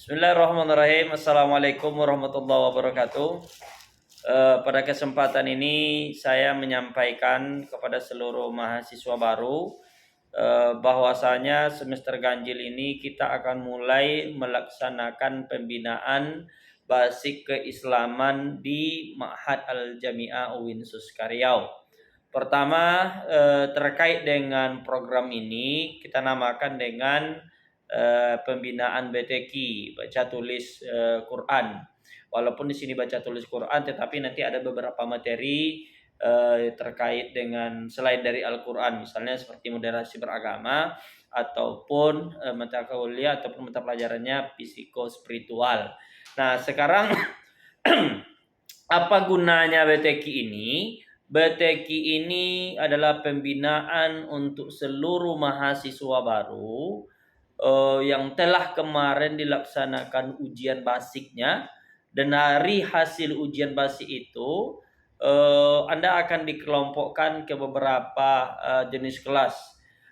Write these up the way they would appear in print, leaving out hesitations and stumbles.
Bismillahirrahmanirrahim. Assalamualaikum warahmatullahi wabarakatuh. Pada kesempatan ini saya menyampaikan kepada seluruh mahasiswa baru bahwasanya semester ganjil ini kita akan mulai melaksanakan pembinaan basic keislaman di Ma'had Al-Jami'ah UIN Suskaryau. Pertama, terkait dengan program ini kita namakan dengan pembinaan BTQ, baca tulis Quran. Walaupun di sini baca tulis Quran, tetapi nanti ada beberapa materi terkait dengan selain dari Al-Quran, misalnya seperti moderasi beragama ataupun mata kuliah ataupun mata pelajarannya psikospiritual. Nah, sekarang apa gunanya BTQ ini? BTQ ini adalah pembinaan untuk seluruh mahasiswa baru yang telah kemarin dilaksanakan ujian basicnya, dan dari hasil ujian basic itu Anda akan dikelompokkan ke beberapa jenis kelas.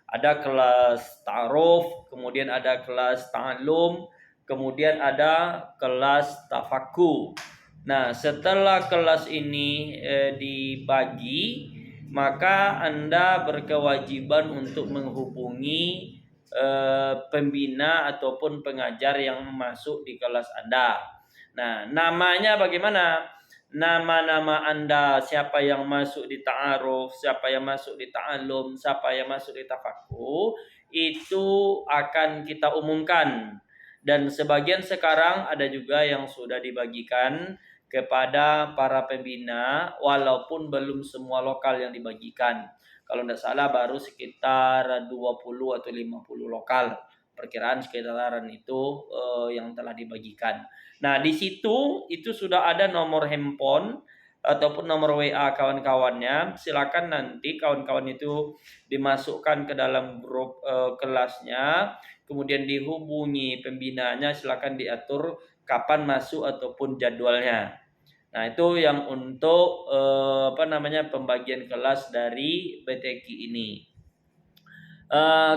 Ada kelas ta'aruf, kemudian ada kelas ta'alum, kemudian ada kelas tafaku. Nah, setelah kelas ini dibagi, maka Anda berkewajiban untuk menghubungi pembina ataupun pengajar yang masuk di kelas Anda. Nah, namanya bagaimana? Nama-nama Anda, siapa yang masuk di ta'aruf, siapa yang masuk di ta'alum, siapa yang masuk di tafakuh, itu akan kita umumkan. Dan sebagian sekarang ada juga yang sudah dibagikan kepada para pembina, walaupun belum semua lokal yang dibagikan. Kalau tidak salah baru sekitar 20 atau 50 lokal. Perkiraan sekitaran itu yang telah dibagikan. Nah, di situ itu sudah ada nomor handphone ataupun nomor WA kawan-kawannya. Silakan nanti kawan-kawan itu dimasukkan ke dalam grup kelasnya, kemudian dihubungi pembinanya, silakan diatur kapan masuk ataupun jadwalnya. Nah, itu yang untuk pembagian kelas dari BTQ ini.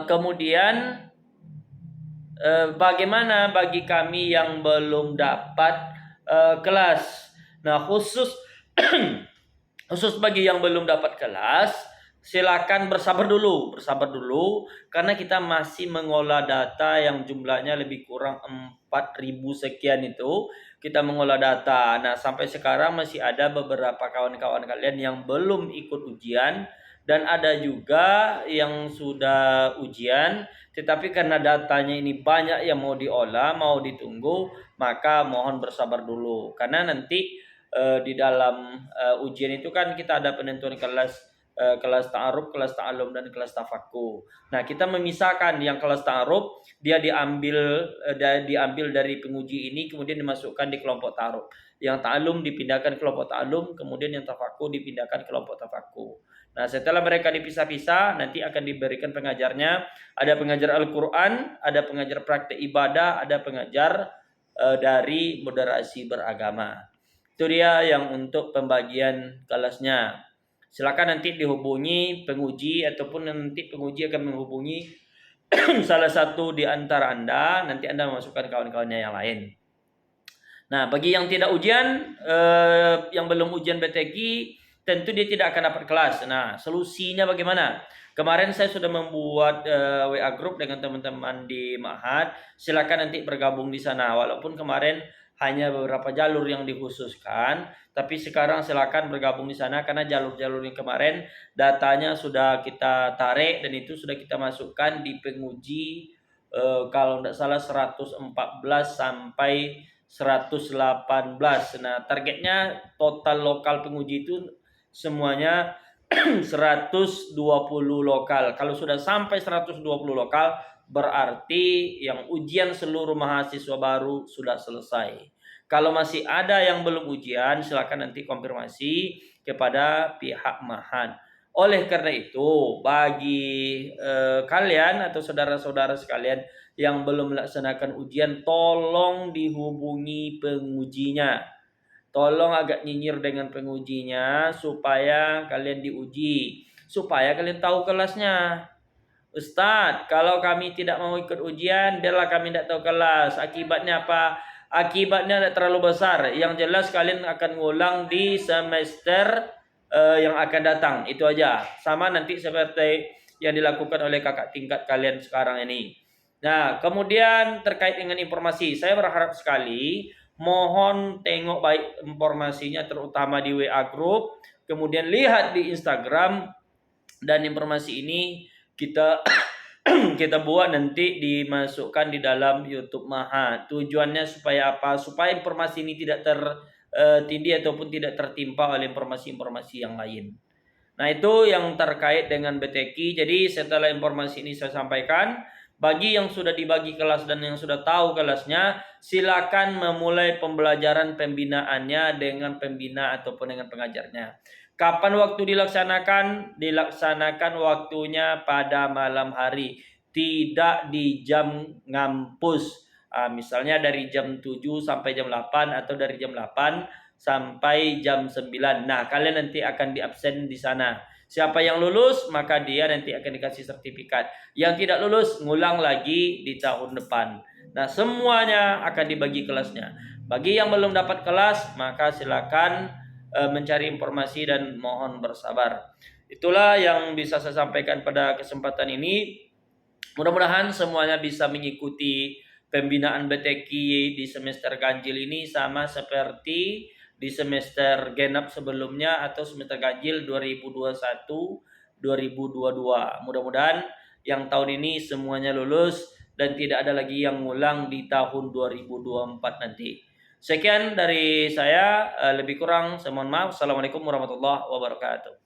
Kemudian bagaimana bagi kami yang belum dapat kelas? Nah, khusus khusus bagi yang belum dapat kelas, silakan bersabar dulu karena kita masih mengolah data yang jumlahnya lebih kurang 4.000 sekian itu. Kita mengolah data. Nah, sampai sekarang masih ada beberapa kawan-kawan kalian yang belum ikut ujian dan ada juga yang sudah ujian, tetapi karena datanya ini banyak yang mau diolah, mau ditunggu, maka mohon bersabar dulu karena nanti di dalam ujian itu kan kita ada penentuan kelas ta'aruf, kelas ta'alum, dan kelas tafakuh. Nah, kita memisahkan yang kelas ta'aruf dia diambil dari penguji ini kemudian dimasukkan di kelompok ta'aruf. Yang ta'alum dipindahkan ke kelompok ta'alum, kemudian yang tafakuh dipindahkan ke kelompok tafakuh. Nah, setelah mereka dipisah-pisah, nanti akan diberikan pengajarnya. Ada pengajar Al-Quran, ada pengajar praktek ibadah, ada pengajar dari moderasi beragama. Itu dia yang untuk pembagian kelasnya. Silakan nanti dihubungi penguji ataupun nanti penguji akan menghubungi salah satu di antara Anda, nanti Anda memasukkan kawan-kawannya yang lain. Nah, bagi yang tidak ujian, yang belum ujian BTQ, tentu dia tidak akan dapat kelas. Nah, solusinya bagaimana? Kemarin saya sudah membuat WA group dengan teman-teman di Ma'had. Silakan nanti bergabung di sana. Walaupun kemarin hanya beberapa jalur yang dikhususkan, tapi sekarang silakan bergabung di sana karena jalur-jalur yang kemarin datanya sudah kita tarik dan itu sudah kita masukkan di penguji kalau tidak salah 114 sampai 118. Nah, targetnya total lokal penguji itu semuanya 120 lokal. Kalau sudah sampai 120 lokal, berarti yang ujian seluruh mahasiswa baru sudah selesai. Kalau masih ada yang belum ujian, silakan nanti konfirmasi kepada pihak Ma'had. Oleh karena itu, bagi kalian atau saudara-saudara sekalian yang belum melaksanakan ujian, tolong dihubungi pengujinya. Tolong agak nyinyir dengan pengujinya supaya kalian diuji, supaya kalian tahu kelasnya. Ustadz, kalau kami tidak mau ikut ujian, biarlah kami tidak tahu kelas. Akibatnya apa? Akibatnya tidak terlalu besar. Yang jelas kalian akan ngulang di semester yang akan datang. Itu aja. Sama nanti seperti yang dilakukan oleh kakak tingkat kalian sekarang ini. Nah, kemudian terkait dengan informasi, saya berharap sekali mohon tengok baik informasinya terutama di WA group, kemudian lihat di Instagram, dan informasi ini kita kita buat nanti dimasukkan di dalam YouTube Maha. Tujuannya supaya apa? Supaya informasi ini tidak tertindih ataupun tidak tertimpa oleh informasi-informasi yang lain. Nah, itu yang terkait dengan BTQ. Jadi setelah informasi ini saya sampaikan, bagi yang sudah dibagi kelas dan yang sudah tahu kelasnya, silakan memulai pembelajaran pembinaannya dengan pembina ataupun dengan pengajarnya. Kapan waktu dilaksanakan? Dilaksanakan waktunya pada malam hari, tidak di jam ngampus. Misalnya dari jam 7 sampai jam 8 atau dari jam 8 sampai jam 9. Nah, kalian nanti akan diabsen di sana. Siapa yang lulus, maka dia nanti akan dikasih sertifikat. Yang tidak lulus, ngulang lagi di tahun depan. Nah, semuanya akan dibagi kelasnya. Bagi yang belum dapat kelas, maka silakan mencari informasi dan mohon bersabar. Itulah yang bisa saya sampaikan pada kesempatan ini. Mudah-mudahan semuanya bisa mengikuti pembinaan BTQ di semester ganjil ini sama seperti di semester genap sebelumnya atau semester ganjil 2021-2022. Mudah-mudahan yang tahun ini semuanya lulus dan tidak ada lagi yang ngulang di tahun 2024 nanti. Sekian dari saya, lebih kurang saya mohon maaf. Assalamualaikum warahmatullahi wabarakatuh.